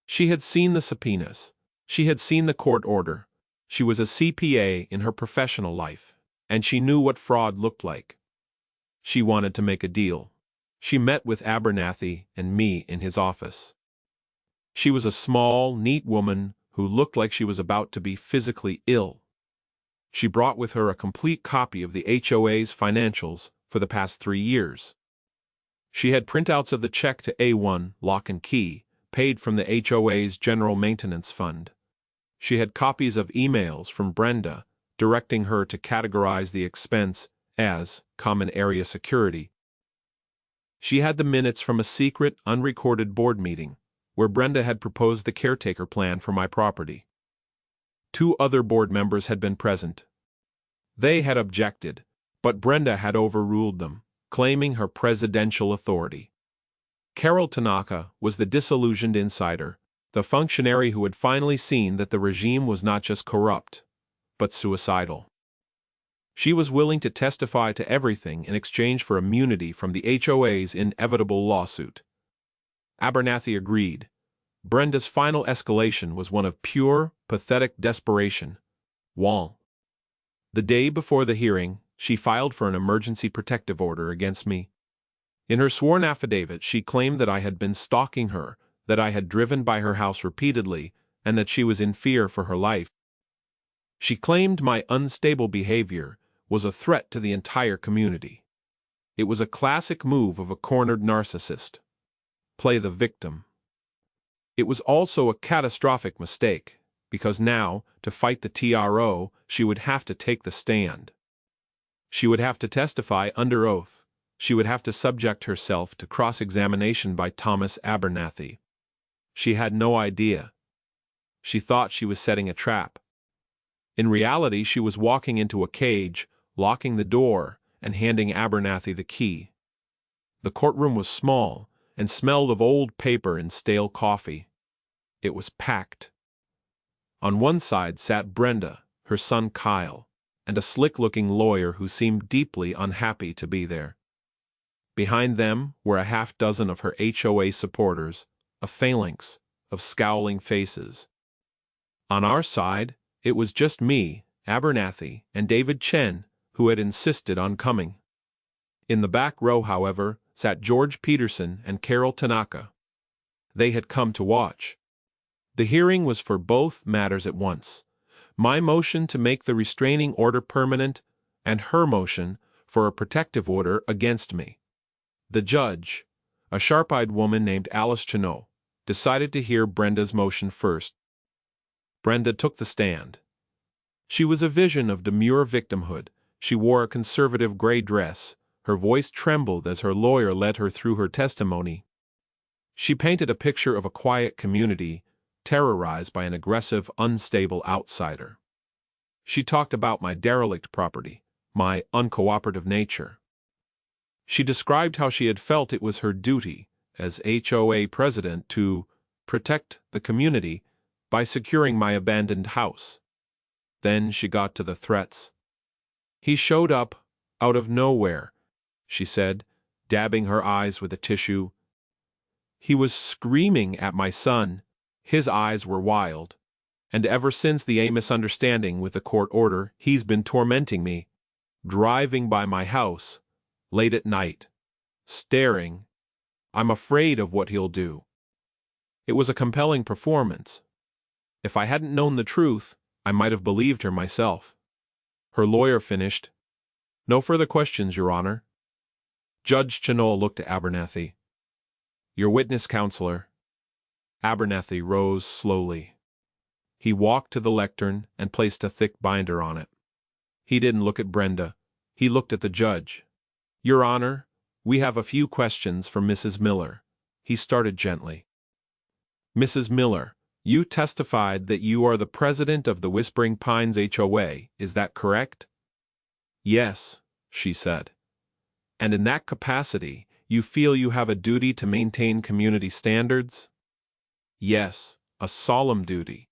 She had seen the subpoenas. She had seen the court order. She was a CPA in her professional life, and she knew what fraud looked like. She wanted to make a deal. She met with Abernathy and me in his office. She was a small, neat woman who looked like she was about to be physically ill. She brought with her a complete copy of the HOA's financials for the past 3 years. She had printouts of the check to A1, Lock and Key, paid from the HOA's General Maintenance Fund. She had copies of emails from Brenda, directing her to categorize the expense as common area security. She had the minutes from a secret, unrecorded board meeting, where Brenda had proposed the caretaker plan for my property. 2 other board members had been present. They had objected, but Brenda had overruled them, claiming her presidential authority. Carol Tanaka was the disillusioned insider, the functionary who had finally seen that the regime was not just corrupt, but suicidal. She was willing to testify to everything in exchange for immunity from the HOA's inevitable lawsuit. Abernathy agreed. Brenda's final escalation was one of pure, pathetic desperation. Wall. The day before the hearing, she filed for an emergency protective order against me. In her sworn affidavit, she claimed that I had been stalking her, that I had driven by her house repeatedly, and that she was in fear for her life. She claimed my unstable behavior was a threat to the entire community. It was a classic move of a cornered narcissist. Play the victim. It was also a catastrophic mistake, because now, to fight the TRO, she would have to take the stand. She would have to testify under oath. She would have to subject herself to cross-examination by Thomas Abernathy. She had no idea. She thought she was setting a trap. In reality, she was walking into a cage, locking the door, and handing Abernathy the key. The courtroom was small, and smelled of old paper and stale coffee. It was packed. On one side sat Brenda, her son Kyle, and a slick-looking lawyer who seemed deeply unhappy to be there. Behind them were a half-dozen of her HOA supporters, a phalanx of scowling faces. On our side, it was just me, Abernathy, and David Chen, who had insisted on coming. In the back row, however, sat George Peterson and Carol Tanaka. They had come to watch. The hearing was for both matters at once: my motion to make the restraining order permanent, and her motion for a protective order against me. The judge, a sharp-eyed woman named Alice Chenot, decided to hear Brenda's motion first. Brenda took the stand. She was a vision of demure victimhood. She wore a conservative gray dress. Her voice trembled as her lawyer led her through her testimony. She painted a picture of a quiet community, terrorized by an aggressive, unstable outsider. She talked about my derelict property, my uncooperative nature. She described how she had felt it was her duty, as HOA president, to protect the community by securing my abandoned house. Then she got to the threats. "He showed up, out of nowhere," she said, dabbing her eyes with a tissue. "He was screaming at my son. His eyes were wild. And ever since the misunderstanding with the court order, he's been tormenting me, driving by my house, late at night, staring. I'm afraid of what he'll do." It was a compelling performance. If I hadn't known the truth, I might have believed her myself. Her lawyer finished. "No further questions, Your Honor." Judge Chenot looked at Abernathy. "Your witness, counselor." Abernathy rose slowly. He walked to the lectern and placed a thick binder on it. He didn't look at Brenda. He looked at the judge. "Your Honor, we have a few questions for Mrs. Miller." He started gently. "Mrs. Miller, you testified that you are the president of the Whispering Pines HOA, is that correct?" "Yes," she said. "And in that capacity, you feel you have a duty to maintain community standards?" "Yes, a solemn duty."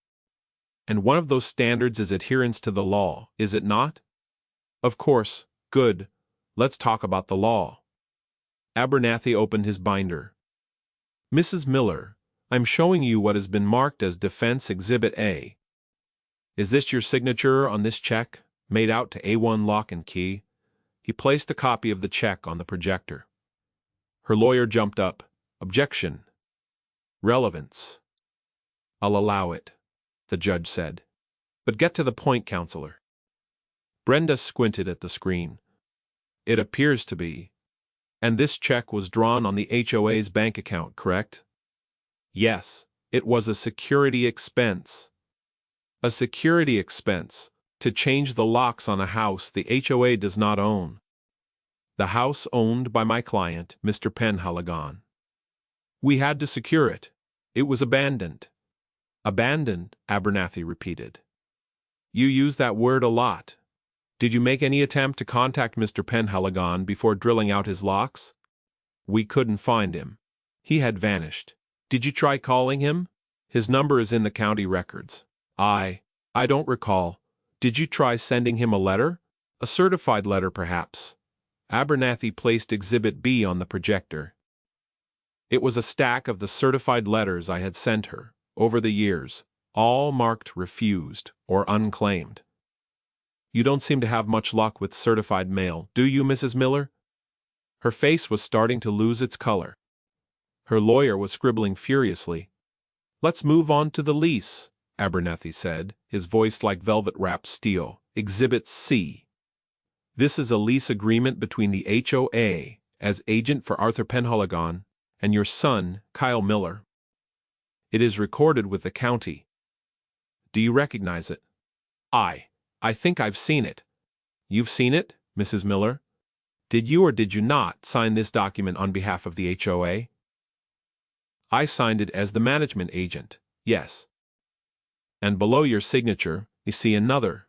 "And one of those standards is adherence to the law, is it not?" "Of course. Good. Let's talk about the law." Abernathy opened his binder. "Mrs. Miller, I'm showing you what has been marked as Defense Exhibit A. Is this your signature on this check, made out to A1 Lock and Key?" He placed a copy of the check on the projector. Her lawyer jumped up. "Objection. Relevance." "I'll allow it," the judge said. "But get to the point, counselor." Brenda squinted at the screen. "It appears to be. And this check was drawn on the HOA's bank account, correct?" "Yes, it was a security expense." "A security expense, to change the locks on a house the HOA does not own. The house owned by my client, Mr. Penhaligon. We had to secure it. It was abandoned." "Abandoned," Abernathy repeated. "You use that word a lot. Did you make any attempt to contact Mr. Penhaligon before drilling out his locks?" "We couldn't find him. He had vanished." "Did you try calling him? His number is in the county records." I don't recall. Did you try sending him a letter? A certified letter, perhaps?" Abernathy placed Exhibit B on the projector. It was a stack of the certified letters I had sent her, over the years, all marked refused or unclaimed. "You don't seem to have much luck with certified mail, do you, Mrs. Miller?" Her face was starting to lose its color. Her lawyer was scribbling furiously. "Let's move on to the lease," Abernathy said, his voice like velvet-wrapped steel. "Exhibit C. This is a lease agreement between the HOA, as agent for Arthur Penhaligon, and your son, Kyle Miller. It is recorded with the county. Do you recognize it?" I think I've seen it." "You've seen it, Mrs. Miller? Did you or did you not sign this document on behalf of the HOA?" "I signed it as the management agent, yes." "And below your signature, you see another.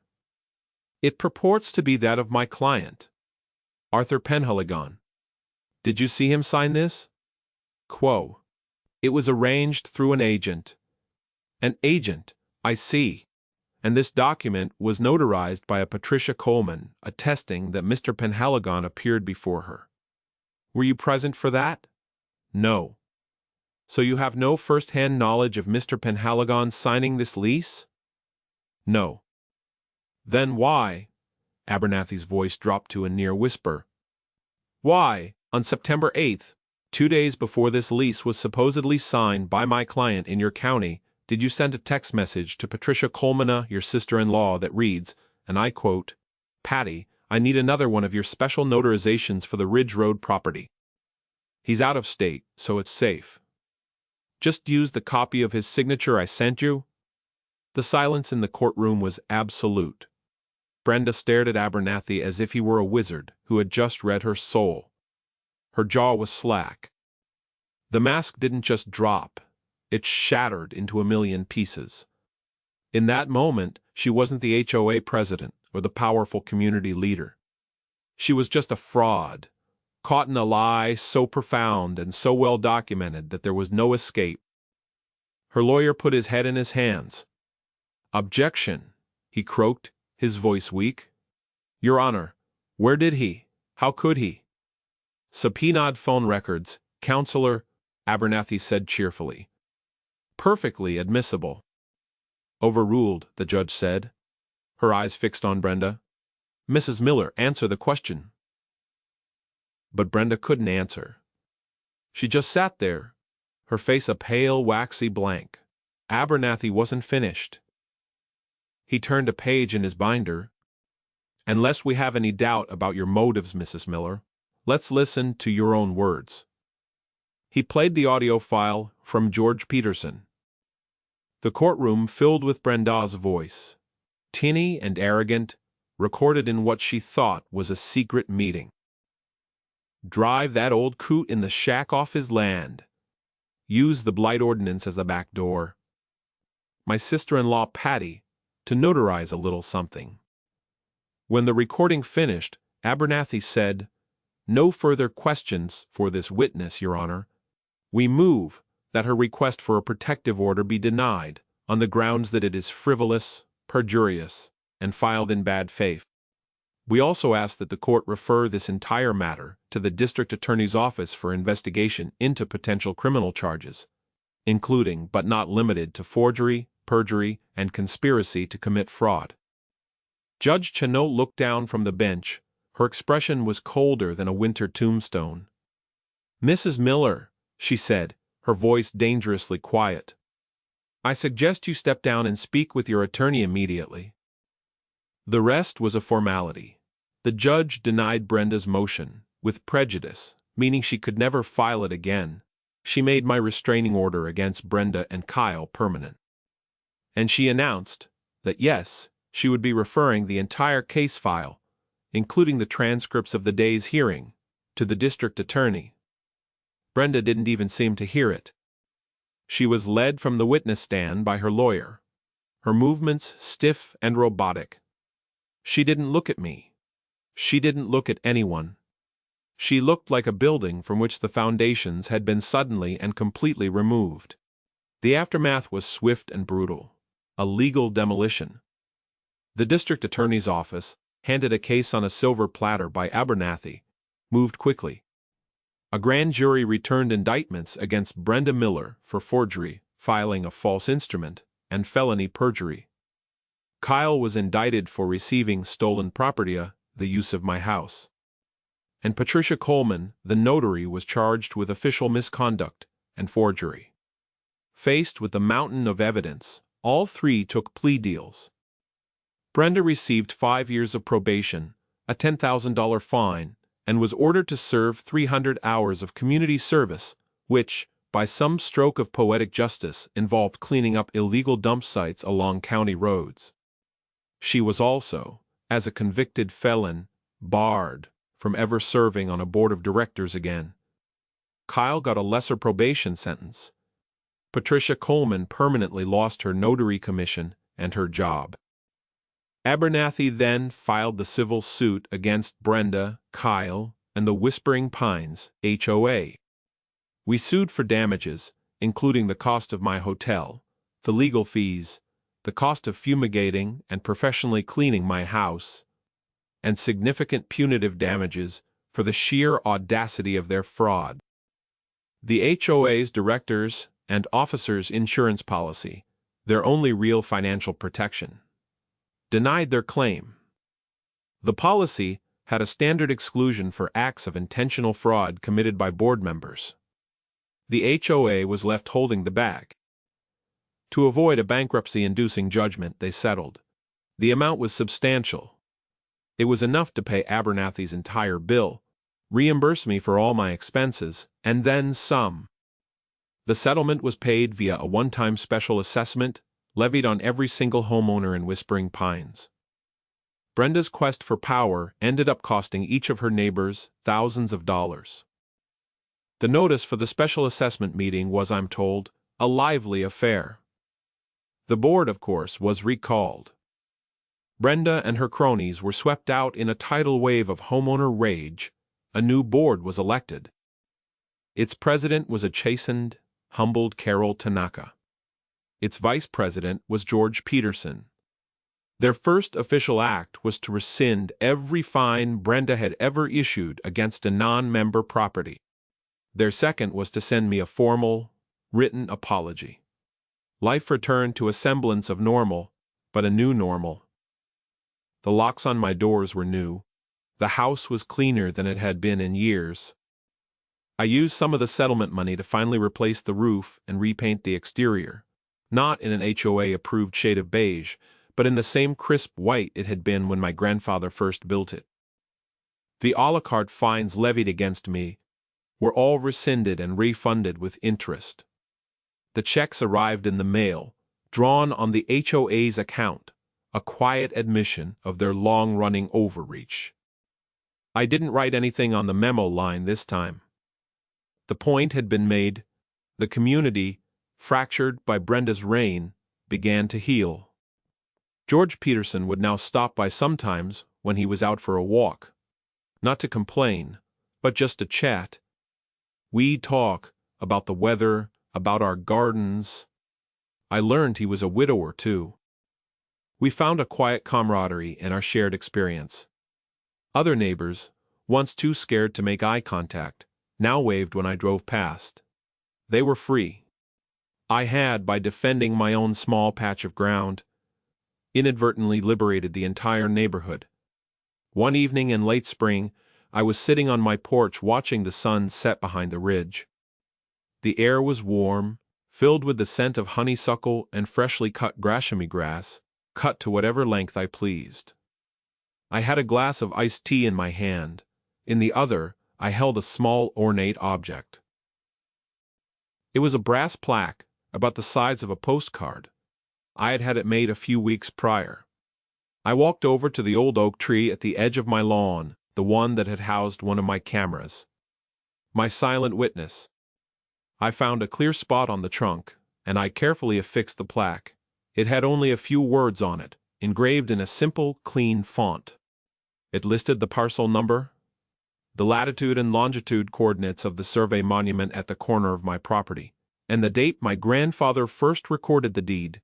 It purports to be that of my client, Arthur Penhaligon. Did you see him sign this?" "Quo. It was arranged through an agent." "An agent, I see." and this document was notarized by a Patricia Coleman, attesting that Mr. Penhaligon appeared before her. Were you present for that? No. So you have no first-hand knowledge of Mr. Penhaligon signing this lease? No. Then why? Abernathy's voice dropped to a near whisper. Why, on September 8th, 2 days before this lease was supposedly signed by my client in your county, did you send a text message to Patricia Coleman, your sister-in-law, that reads, and I quote, "Patty, I need another one of your special notarizations for the Ridge Road property. He's out of state, so it's safe. Just use the copy of his signature I sent you?" The silence in the courtroom was absolute. Brenda stared at Abernathy as if he were a wizard who had just read her soul. Her jaw was slack. The mask didn't just drop, it shattered into a million pieces. In that moment, she wasn't the HOA president or the powerful community leader. She was just a fraud, caught in a lie so profound and so well documented that there was no escape. Her lawyer put his head in his hands. "Objection," he croaked, his voice weak. "Your Honor, where did he? How could he?" "Subpoenaed phone records, Counselor," Abernathy said cheerfully. "Perfectly admissible." "Overruled," the judge said, her eyes fixed on Brenda. "Mrs. Miller, answer the question." But Brenda couldn't answer. She just sat there, her face a pale, waxy blank. Abernathy wasn't finished. He turned a page in his binder. "Unless we have any doubt about your motives, Mrs. Miller, let's listen to your own words." He played the audio file from George Peterson. The courtroom filled with Brenda's voice, tinny and arrogant, recorded in what she thought was a secret meeting. "Drive that old coot in the shack off his land. Use the blight ordinance as the back door. My sister-in-law Patty, to notarize a little something." When the recording finished, Abernathy said, "No further questions for this witness, Your Honor. We move that her request for a protective order be denied on the grounds that it is frivolous, perjurious, and filed in bad faith. We also ask that the court refer this entire matter to the District Attorney's Office for investigation into potential criminal charges, including but not limited to forgery, perjury, and conspiracy to commit fraud." Judge Chanot looked down from the bench. Her expression was colder than a winter tombstone. "Mrs. Miller," she said, her voice dangerously quiet, "I suggest you step down and speak with your attorney immediately." The rest was a formality. The judge denied Brenda's motion, with prejudice, meaning she could never file it again. She made my restraining order against Brenda and Kyle permanent. And she announced that yes, she would be referring the entire case file, including the transcripts of the day's hearing, to the district attorney. Brenda didn't even seem to hear it. She was led from the witness stand by her lawyer, her movements stiff and robotic. She didn't look at me. She didn't look at anyone. She looked like a building from which the foundations had been suddenly and completely removed. The aftermath was swift and brutal. A legal demolition. The district attorney's office, handed a case on a silver platter by Abernathy, moved quickly. A grand jury returned indictments against Brenda Miller for forgery, filing a false instrument, and felony perjury. Kyle was indicted for receiving stolen property, the use of my house. And Patricia Coleman, the notary, was charged with official misconduct and forgery. Faced with the mountain of evidence, all three took plea deals. Brenda received 5 years of probation, a $10,000 fine, and was ordered to serve 300 hours of community service, which, by some stroke of poetic justice, involved cleaning up illegal dump sites along county roads. She was also, as a convicted felon, barred from ever serving on a board of directors again. Kyle got a lesser probation sentence. Patricia Coleman permanently lost her notary commission and her job. Abernathy then filed the civil suit against Brenda, Kyle, and the Whispering Pines, HOA. We sued for damages, including the cost of my hotel, the legal fees, the cost of fumigating and professionally cleaning my house, and significant punitive damages for the sheer audacity of their fraud. The HOA's directors and officers' insurance policy, their only real financial protection, denied their claim. The policy had a standard exclusion for acts of intentional fraud committed by board members. The HOA was left holding the bag. To avoid a bankruptcy-inducing judgment, they settled. The amount was substantial. It was enough to pay Abernathy's entire bill, reimburse me for all my expenses, and then some. The settlement was paid via a one-time special assessment levied on every single homeowner in Whispering Pines. Brenda's quest for power ended up costing each of her neighbors thousands of dollars. The notice for the special assessment meeting was, I'm told, a lively affair. The board, of course, was recalled. Brenda and her cronies were swept out in a tidal wave of homeowner rage. A new board was elected. Its president was a chastened, humbled Carol Tanaka. Its vice president was George Peterson. Their first official act was to rescind every fine Brenda had ever issued against a non-member property. Their second was to send me a formal, written apology. Life returned to a semblance of normal, but a new normal. The locks on my doors were new. The house was cleaner than it had been in years. I used some of the settlement money to finally replace the roof and repaint the exterior, not in an HOA-approved shade of beige, but in the same crisp white it had been when my grandfather first built it. The a la carte fines levied against me were all rescinded and refunded with interest. The checks arrived in the mail, drawn on the HOA's account, a quiet admission of their long-running overreach. I didn't write anything on the memo line this time. The point had been made. The community, fractured by Brenda's reign, began to heal. George Peterson would now stop by sometimes when he was out for a walk. Not to complain, but just to chat. We'd talk about the weather, about our gardens. I learned he was a widower, too. We found a quiet camaraderie in our shared experience. Other neighbors, once too scared to make eye contact, now waved when I drove past. They were free. I had, by defending my own small patch of ground, inadvertently liberated the entire neighborhood. One evening in late spring, I was sitting on my porch watching the sun set behind the ridge. The air was warm, filled with the scent of honeysuckle and freshly cut grashamy grass, cut to whatever length I pleased. I had a glass of iced tea in my hand. In the other, I held a small ornate object. It was a brass plaque about the size of a postcard. I had had it made a few weeks prior. I walked over to the old oak tree at the edge of my lawn, the one that had housed one of my cameras. My silent witness. I found a clear spot on the trunk, and I carefully affixed the plaque. It had only a few words on it, engraved in a simple, clean font. It listed the parcel number, the latitude and longitude coordinates of the survey monument at the corner of my property, and the date my grandfather first recorded the deed.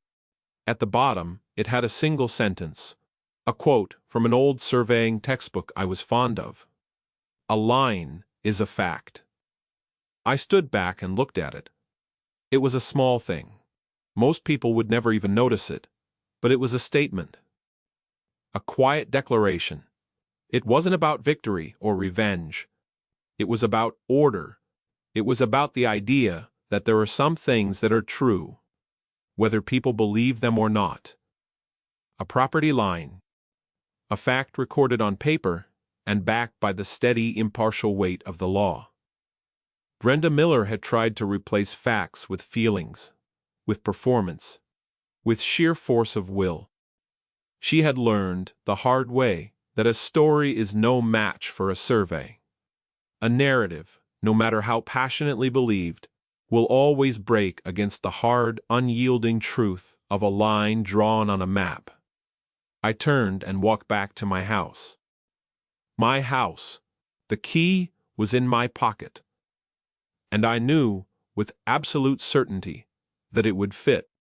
At the bottom, it had a single sentence, a quote from an old surveying textbook I was fond of. A line is a fact. I stood back and looked at it. It was a small thing. Most people would never even notice it, but it was a statement. A quiet declaration. It wasn't about victory or revenge. It was about order. It was about the idea that there are some things that are true, whether people believe them or not. A property line. A fact recorded on paper and backed by the steady, impartial weight of the law. Brenda Miller had tried to replace facts with feelings, with performance, with sheer force of will. She had learned the hard way that a story is no match for a survey. A narrative, no matter how passionately believed, will always break against the hard, unyielding truth of a line drawn on a map. I turned and walked back to my house. My house. The key was in my pocket. And I knew, with absolute certainty, that it would fit.